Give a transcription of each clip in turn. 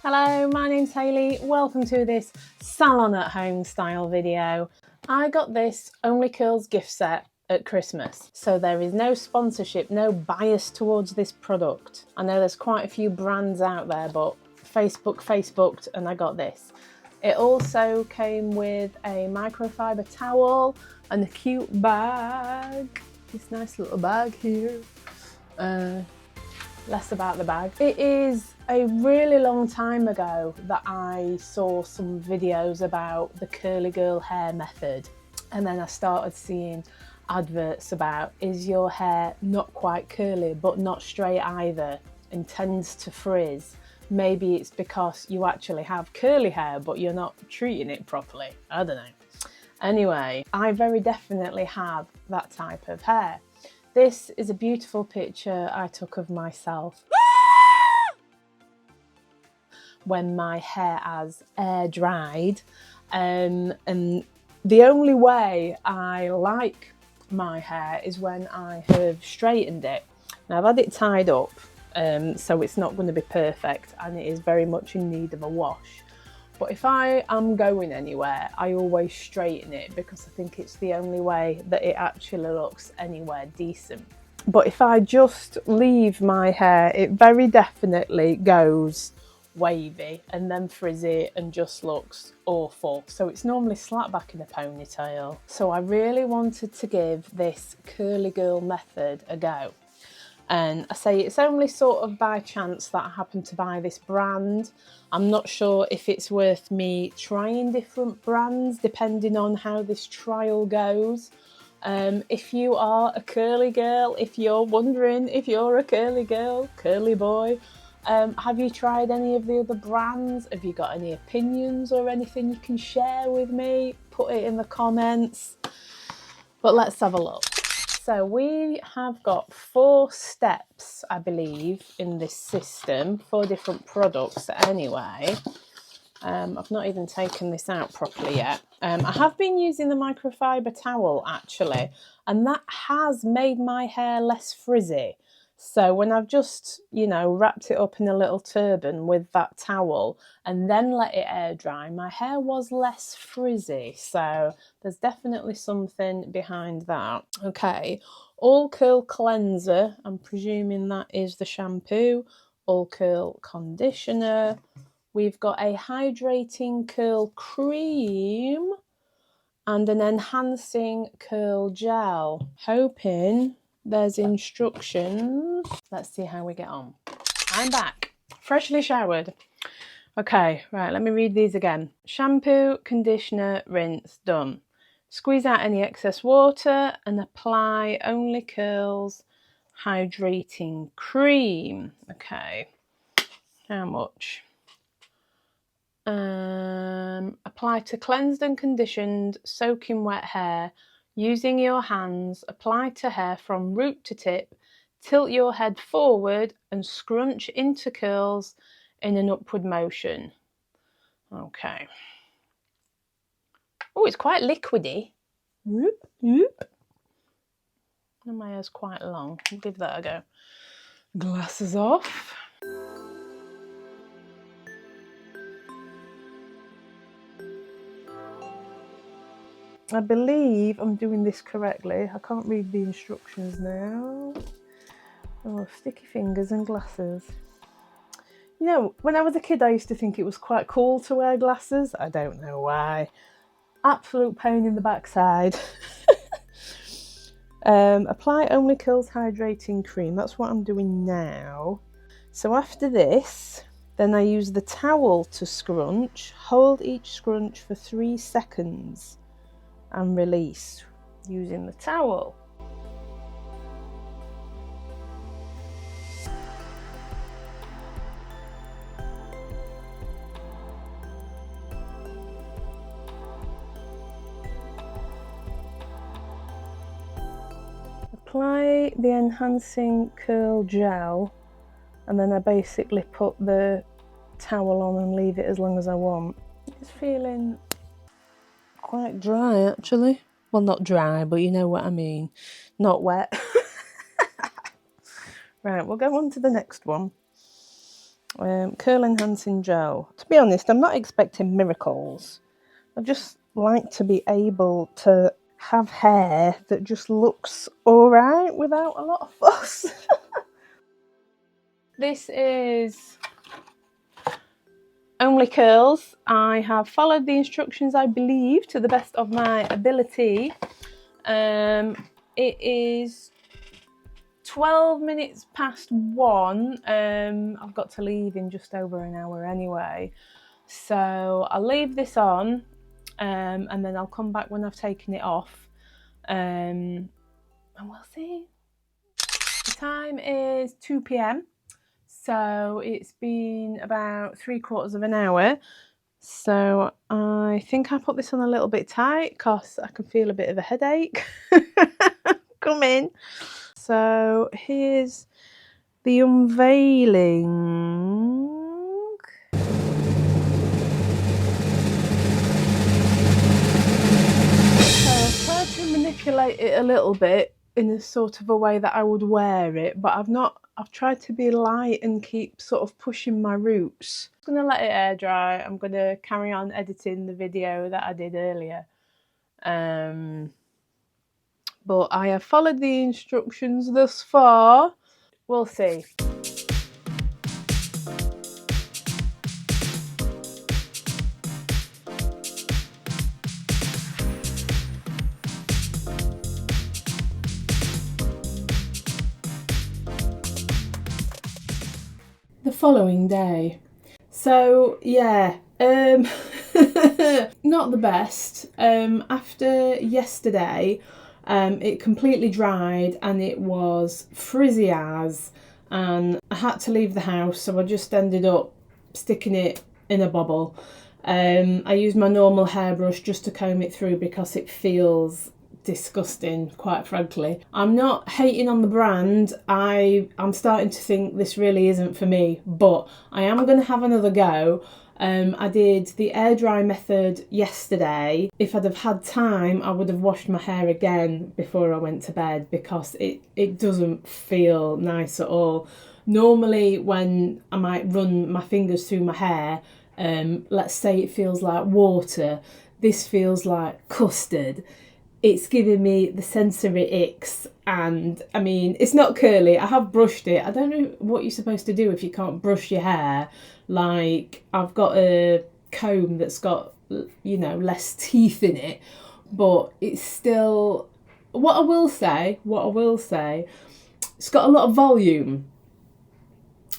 Hello, my name's Hayley. Welcome to this salon at home style video. I got this Only Curls gift set at Christmas, so there is no sponsorship, no bias towards this product. I know there's quite a few brands out there, but Facebooked and I got this. It also came with a microfiber towel and a cute bag. This nice little bag here. Less about the bag. It is a really long time ago that I saw some videos about the curly girl hair method, and then I started seeing adverts about, is your hair not quite curly but not straight either and tends to frizz? Maybe it's because you actually have curly hair but you're not treating it properly. I don't know. Anyway, I very definitely have that type of hair. This is a beautiful picture I took of myself when my hair has air dried, and the only way I like my hair is when I have straightened it. Now I've had it tied up, so it's not going to be perfect and it is very much in need of a wash. But if I am going anywhere, I always straighten it because I think it's the only way that it actually looks anywhere decent. But if I just leave my hair, it very definitely goes wavy and then frizzy and just looks awful. So it's normally slapped back in a ponytail. So I really wanted to give this curly girl method a go. And I say it's only sort of by chance that I happened to buy this brand. I'm not sure if it's worth me trying different brands depending on how this trial goes. If you are a curly girl, if you're wondering if you're a curly girl, curly boy, have you tried any of the other brands? Have you got any opinions or anything you can share with me? Put it in the comments. But let's have a look. So we have got 4 steps, I believe, in this system, 4 different products anyway. I've not even taken this out properly yet. I have been using the microfiber towel actually, and that has made my hair less frizzy. So when I've just, wrapped it up in a little turban with that towel and then let it air dry, my hair was less frizzy. So there's definitely something behind that. Okay, All Curl Cleanser, I'm presuming that is the shampoo. All Curl Conditioner. We've got a Hydrating Curl Cream and an Enhancing Curl Gel. Hoping there's instructions. Let's see how we get on. I'm back, freshly showered. Okay, right, let me read these again. Shampoo, conditioner, rinse, done. Squeeze out any excess water and apply Only Curls Hydrating Cream. Okay, how much? Apply to cleansed and conditioned, soaking wet hair. Using your hands, apply to hair from root to tip. Tilt your head forward and scrunch into curls in an upward motion. Okay. Oh, it's quite liquidy. Whoop, whoop. And my hair's quite long. I'll give that a go. Glasses off. I believe I'm doing this correctly. I can't read the instructions now. Oh, sticky fingers and glasses. You know, when I was a kid, I used to think it was quite cool to wear glasses. I don't know why. Absolute pain in the backside. Apply Only Curls Hydrating Cream. That's what I'm doing now. So after this, then I use the towel to scrunch. Hold each scrunch for 3 seconds. And release using the towel. Apply the Enhancing Curl Gel and then I basically put the towel on and leave it as long as I want. It's feeling quite dry actually. Well, not dry, but you know what I mean. Not wet. Right, we'll go on to the next one. Curl enhancing gel. To be honest, I'm not expecting miracles. I just like to be able to have hair that just looks alright without a lot of fuss. This is only curls. I have followed the instructions, I believe, to the best of my ability. It is 12 minutes past 1. I've got to leave in just over an hour anyway. So I'll leave this on and then I'll come back when I've taken it off. And we'll see. The time is 2 p.m. So it's been about 3/4 of an hour. So I think I put this on a little bit tight because I can feel a bit of a headache. Come in. So here's the unveiling. So I've tried to manipulate it a little bit in a sort of a way that I would wear it, but I've tried to be light and keep sort of pushing my roots. I'm gonna let it air dry. I'm gonna carry on editing the video that I did earlier. But I have followed the instructions thus far. We'll see. The following day. So yeah, not the best. After yesterday, it completely dried and it was frizzy as, and I had to leave the house, so I just ended up sticking it in a bobble. I used my normal hairbrush just to comb it through because it feels disgusting, quite frankly. I'm not hating on the brand. I'm starting to think this really isn't for me, but I am going to have another go. I did the air dry method yesterday. If I'd have had time, I would have washed my hair again before I went to bed because it doesn't feel nice at all. Normally when I might run my fingers through my hair, let's say it feels like water, this feels like custard. It's giving me the sensory icks, and I mean, it's not curly. I have brushed it. I don't know what you're supposed to do if you can't brush your hair. Like, I've got a comb that's got, you know, less teeth in it, but it's still, what I will say, it's got a lot of volume.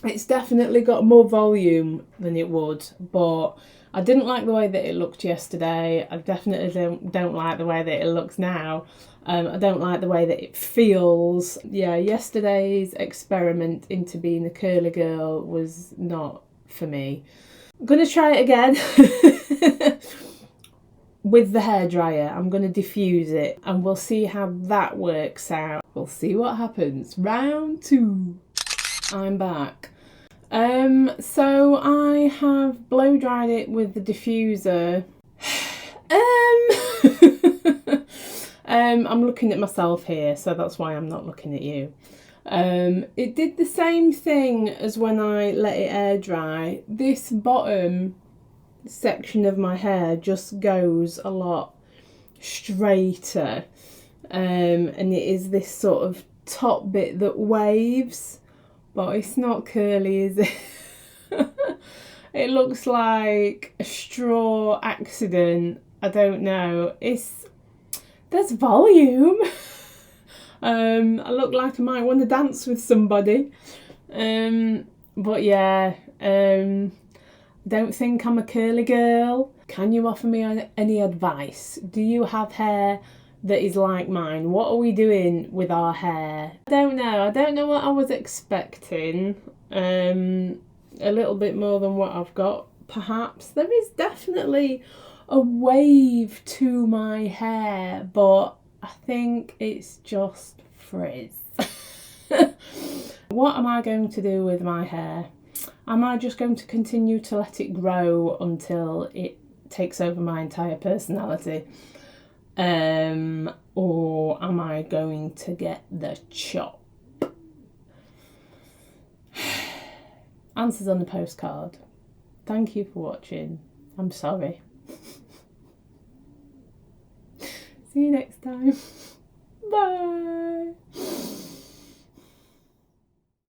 It's definitely got more volume than it would, but I didn't like the way that it looked yesterday. I definitely don't like the way that it looks now. I don't like the way that it feels. Yeah, yesterday's experiment into being a curly girl was not for me. I'm going to try it again with the hairdryer. I'm going to diffuse it and we'll see how that works out. We'll see what happens. Round 2. I'm back. So I have blow dried it with the diffuser. I'm looking at myself here, so that's why I'm not looking at you. It did the same thing as when I let it air dry. This bottom section of my hair just goes a lot straighter, and it is this sort of top bit that waves. But it's not curly, is it? It looks like a straw accident. I don't know. There's volume. I look like I might want to dance with somebody. But yeah, don't think I'm a curly girl. Can you offer me any advice? Do you have hair that is like mine? What are we doing with our hair? I don't know what I was expecting. A little bit more than what I've got, perhaps. There is definitely a wave to my hair, but I think it's just frizz. What am I going to do with my hair? Am I just going to continue to let it grow until it takes over my entire personality? Or am I going to get the chop? Answers on the postcard. Thank you for watching. I'm sorry. See you next time. Bye.